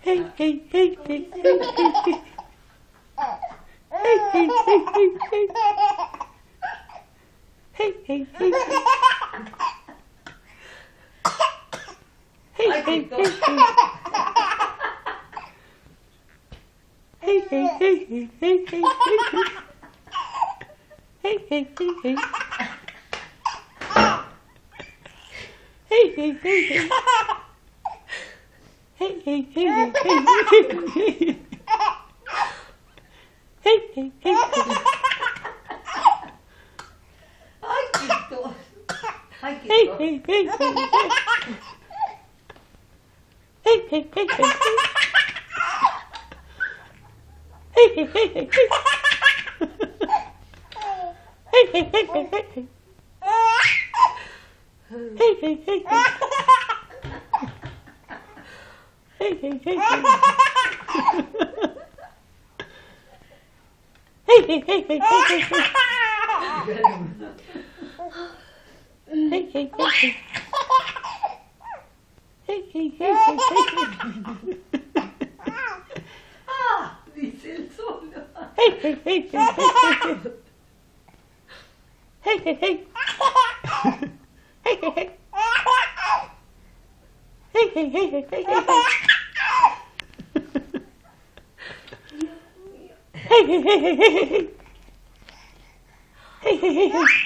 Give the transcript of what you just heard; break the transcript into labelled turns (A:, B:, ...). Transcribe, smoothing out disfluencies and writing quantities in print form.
A: Hey, hey, hey, hey, hey, hey, hey. Hey, hey, hey, hey, hey. Hey, hey, hey, hey. Hey, hey, hey, hey. Hey, hey, hey, hey, hey, hey, hey. Hey, hey, hey, hey. Hey, hey, hey, hey. Hey, hey, hey, hey, hey, hey. Hey, hey, hey, hey.
B: Ay, qué tos. Ay, qué
A: Hey,
B: tos.
A: hey, hey, hey, hey. Hey, hey, hey, hey, hey. Hey, hey, hey, hey, hey. Hey, hey, hey, hey, hey, hey. Hey, hey, hey, hey. Hey, hey, hey, hey. Hey, hey, hey, hey, hey, hey. Hey, hey, hey, hey. Hey, hey, hey, hey, hey.
B: Ah, dice el solo.
A: Hey, hey, hey, hey, hey, hey. Hey, hey, hey. Hey, hey, hey. Hey, hey, hey, hey, hey, hey. Hey, hey, hey, hey, hey, hey. Hey, hey, hey, hey.